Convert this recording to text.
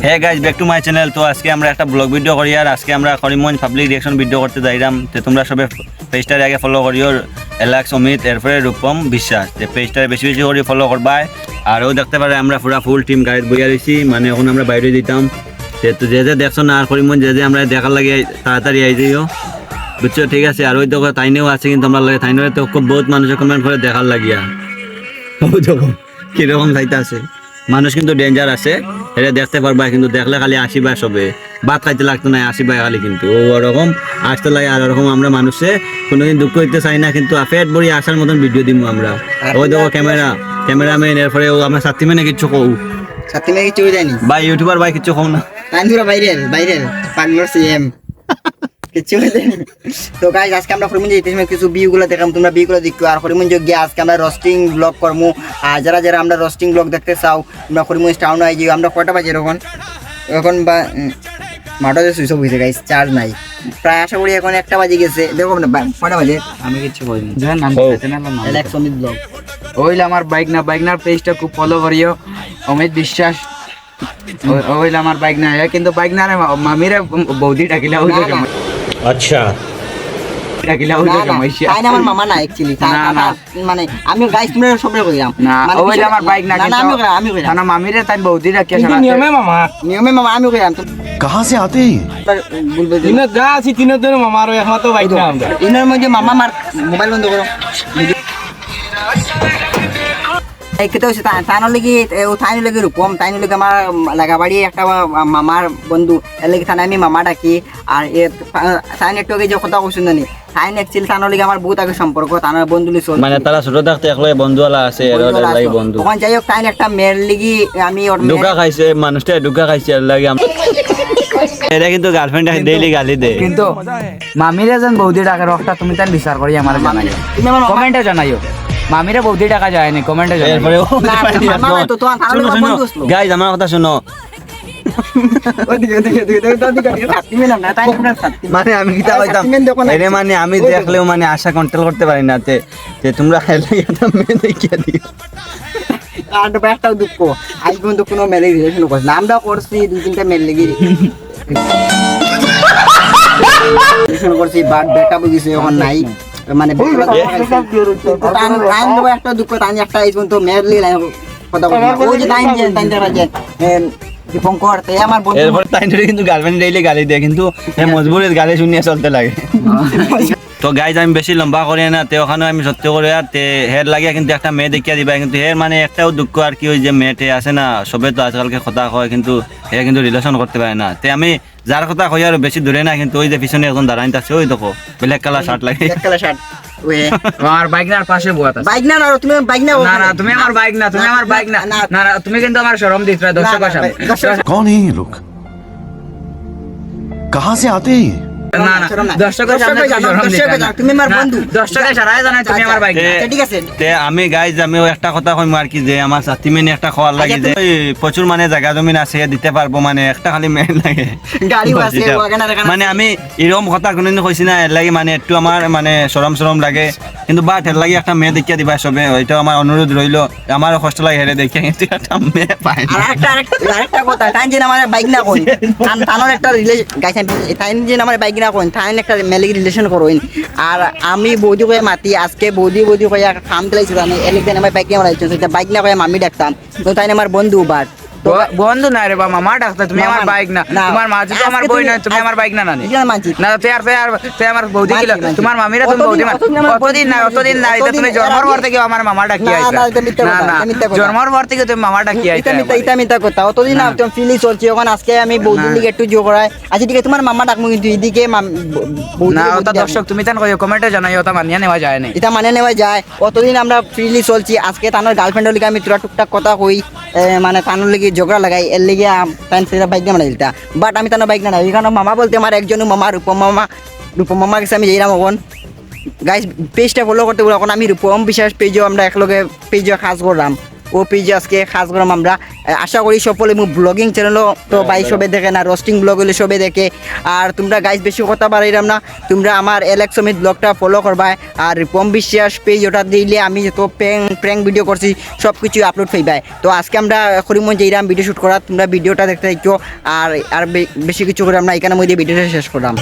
Hey guys back to my channel. তো আজকে আমরা একটা ব্লগ ভিডিও করি আর আজকে আমরা করিমগঞ্জ পাবলিক রিয়েকশন ভিডিও করতে যাইলাম। তো তোমরা সবে পেজটার আগে ফলো করিও, এলাক্স অমিত এরপরে রূপম বিশ্বাস। তো পেজটারে বেশি বেশি করে ফলো করবাই। আরও দেখতে পারে আমরা পুরা ফুল টিম গাড়িতে বইয়া রয়েছি, মানে এখন আমরা বাইরে দিতাম। তো যে দেখছো না আর করিমগঞ্জ যে আমরা দেখার লাগে তাড়াতাড়ি আই যাইও, বুঝছো? ঠিক আছে। আর ওই দেখো তাইনেও আছে, কিন্তু আমরা লাগে তাইনে তো খুব বহুত মানুষের কমেন্ট করে দেখার লাগিয়া কিরকম চাইতে আছে মানুষ, কিন্তু ডেঞ্জার আছে, এটা দেখতে পারবা। কিন্তু দেখলে খালি আসিবা, সবে ভাত খাইতে লাগতো না, আসিবা খালি। কিন্তু ওরকম আসতে লাগে। আর ওরকম আমরা মানুষে কোনোদিন দুঃখ হইতে চাই না, কিন্তু পেট ভরি আসার মতন ভিডিও দিব আমরা। ওই দেখো ক্যামেরাম্যান, এরপরে ও আমার সাথী মেনে কিচ্ছু কৌ সাথী মেয়ে কিছু জানি ভাই, ইউটিউবার ভাই কিচ্ছু কৌ না, তাইনপুরা ভাইরাল পাগলার সিএম কিছু জানি। তো গাইস আজকে আমরা হরিমঞ্জ যেতে কিছু ভিউগুলো দেখাম, তোমরা ভিউগুলো দেখো। আর হরিমঞ্জ গিয়ে আজকে আমরা রোস্টিং ব্লগ করবো। আর যারা যারা আমরা রোস্টিং ব্লগ দেখতে চাও, আমরা হরিমঞ্জ টাউন আই যাই। আমরা কয়টা বাজে এখন বা মাঠে যে সুইচ অফ হয়েছে গাইস, চার্জ নাই প্রায়। আশা করি এখন 1টা বাজে গেছে। দেখো না কয়টা বাজে, আমি কিছু করিনি। এলাক্স অমিত ব্লগ ওইলে আমার বাইকনার পেজটা খুব ফলো করিও, অমিত বিশ্বাস। ওইলে আমার বাইকনা, কিন্তু বাইকনারে মামিরে বৌদি ডাকিলা ওই আচ্ছা ডাকিলা ওই জমাইছি। তাই না, আমার মামা না অ্যাকচুয়ালি, মানে আমি গাইস তোমরা সবরে কইরাম না, ওইলে আমার বাইক না, না আমি কইরাম না মামিরে তাই বৌদি ডাকিয়া সারা নিয়মে মামা আমি কইরাম। তো कहाँ से आते हैं বলবে যে তিন গা আছি, তিনের দিন মামার একমাত্র বাইক না আমরা। ইনার মধ্যে মামা মার মোবাইল বন্ধ করো। এই কেতে হচ্ছে তাইনের লাগি, ও তাইনের লাগি রূপম, তাইনের লাগি আমার লাগাবাড়ি একটা মামার বন্ধু, এর লাগি তাই আমি মামা ডাকি। আর তাইন একটু আগে যে কথা কইছেন জানি, তাইন অ্যাকচুয়ালি তাইনের লাগি আমার বহুত আগে সম্পর্ক, তাইনের বন্ধু লিছ মানে তারা ছোট থাকতে একলাই বন্ধুওয়ালা আছে, এর লাগে বন্ধু। তখন যাই হোক তাইন একটা মেয়ের লাগি আমি ওর ঢুকা খাইছে, মানুষটা ঢুকা খাইছে, এর লাগে এরা কিন্তু গার্লফ্রেন্ড ডেইলি গালি দেয়। কিন্তু মামিরে যেন বৌদি ডাকে রকটা তুমি তাই বিচার করি আমার জানাইও, তুমি আমার কমেন্টে জানাইও। মামিরে বৌদি ডাকা যায়নি, কমেন্টে জানাইও। এরপরে মামা নাই তো, তোমার তাইনের লাগি বন্ধু আসলো। গাইজ আমার কথা শুনো, ওদিকে সাথী মেলাম না, তাই না সাথী মানে আমি কি কইতাম এরে, মানে আমি দেখলেও মানে আশা কন্ট্রোল করতে পারি না। তে তোমরা একটা মেয়ে দেখিয়ে দিও। আর একটাও দুঃখ আজ পর্যন্ত কোনো মেলে রিলেশন করছি না। আমরা করছি 2-3টা মেল লেগে রিলেশন করছি, বাট ব্রেকআপ হয়ে গেছে, এখন নাই। মানে একটা দুঃখ, তাই একটা আজ পর্যন্ত মেল লেগে কথা বলি না। ওই যে তাই তারা যে দীপঙ্কর, তাই আমার বন্ধু। এরপর তাই কিন্তু গার্লফ্রেন্ড ডেইলি গালি দেয়, কিন্তু মজবুরের গালি শুনিয়ে চলতে লাগে। তো গাইজ আমি বেশি লম্বা করি না, তে ওখানে আমি সত্যি করে আর তে হের লাগিয়া কিন্তু একটা মেয়ে দেখিয়া দিবা। কিন্তু হের মানে একটাও দুঃখ আর কি, ওই যে মেয়েটে আছে না, সবে তো আজকালকে কথা কয়, কিন্তু হে কিন্তু রিলেশন করতে পারে না। তে আমি যার কথা কই আর বেশি দূরে না, কিন্তু ওই যে পিছনে এখন দাঁড়াইতে আছে, ওই দেখো ব্ল্যাক কালার শার্ট লাগে, কালার শার্ট। ওই আমার বাইকনার পাশে বসে আছে। বাইক না, না তুমি বাইক না, না না তুমি আমার বাইক না, তুমি আমার বাইক না, না না তুমি কিন্তু আমার শরম দিছ রে দর্শকের সামনে। कौन है ये लोग कहाँ से आते हैं না না দর্শকের সামনে শরম দিছ না, তুমি আমার বন্ধু। দর্শকের সারাই জানে তুমি আমার বাইক না। ঠিক আছে, তে আমি গাইজ আমি একটা কথা কইম আর কি, যে আমার সাথী মেনে একটা খাওয়ার লাগে, যে ওই প্রচুর মানে জায়গা জমিন আছে দিতে পারবো, মানে একটা খালি মেয়ে লাগে, গাড়ি আছে ওখানে। মানে আমি এরকম কথা কোনোদিন কইছি না, এর লাগে মানে একটু আমার মানে শরম লাগে। কিন্তু বাট এর লাগে একটা মেয়ে দেখিয়া দিবা সবে, ওইটা আমার অনুরোধ রইলো। আমার কষ্ট লাগে হেরে দেখিয়া, কিন্তু একটা মেয়ে পাই না। আরেকটা কথা, তাই যে আমার বাইক না কই, তানোর একটা রিলেশন গাইছেন, তাই যে আমার বাইক না কই, তাই একটা মেলিক রিলেশন করইন। আর আমি বৌদি কয়ে মাতি, আজকে বৌদি কয়ে কাম দিলাইছি, জানি এলিকদিন আমার বাইক নিয়ে মারাইছো, সেটা বাইক না কয়ে মামি ডাকতাম। তো তাই আমার বন্ধু, বাট বন্ধু না রে বা মামা ডাক্তার, তুমি আমার বাইক না, তোমার মাঝি তো আমার বই না, তুমি আমার বাইক না নানি না। তুই আমার বৌদি গিলা, তোমার মামিরা তুমি বৌদি অতদিন না, এটা তুমি জন্মর পর থেকে আমার মামা ডাকি আইছো। না না জন্মর পর থেকে তুমি মামা ডাকি আইছো। এটা মিথ্যা কথা, অতদিন না তুমি ফিলি চলছি। এখন আজকে আমি বৌদির লিগে একটু জো করাই আচ্ছা, ঠিক আছে তোমার মামা ডাকমু, কিন্তু এদিকে না ওটা দর্শক তুমি তান কমেন্টে জানাই, ওটা মানিয়ে নেওয়া যায় না, এটা মানে নেওয়া যায়। অতদিন আমরা ফ্রিলি চলছি, আজকে তানোর গার্লফ্রেন্ডের লিগে আমি তোরা টুকটাক কথা কই, মানে তানোর লিগে ঝগড়া লাগাই, এর লিগে তাই সেটা বাইক না মানে দিতা। বাট আমি তানোর বাইক না নাই, কারণ মামা বলতে আমার একজন মামা, রূপম মামা গেছে, আমি যাইলাম। এখন গাইস পেজটা ফলো করতে বলো, এখন আমি রূপম বিশ্বাস পেজও আমরা একলগে পেজও কাজ করলাম। ও পেজে আজকে খাস করলাম আমরা আশা করি সকলে মু ব্লগিং চ্যানেলও তো ভাই সবে দেখে না রোস্টিং ব্লগ হলে সবে দেখে আর তোমরা গাইজ বেশি কথা বাড়াইলাম না তোমরা আমার এলেক্স অমিত ব্লগটা ফলো করবা আর রিপম বিশ্বাস পেজ ওটা দিলে আমি যত প্র্যাঙ্ক ভিডিও করছি সব কিছু আপলোড পাইবাই তো আজকে আমরা করিমগঞ্জ যাইলাম ভিডিও শ্যুট করা তোমরা ভিডিওটা দেখতে দেখো আর বেশি কিছু করে আমরা এখানে মধ্যে ভিডিওটা শেষ করলাম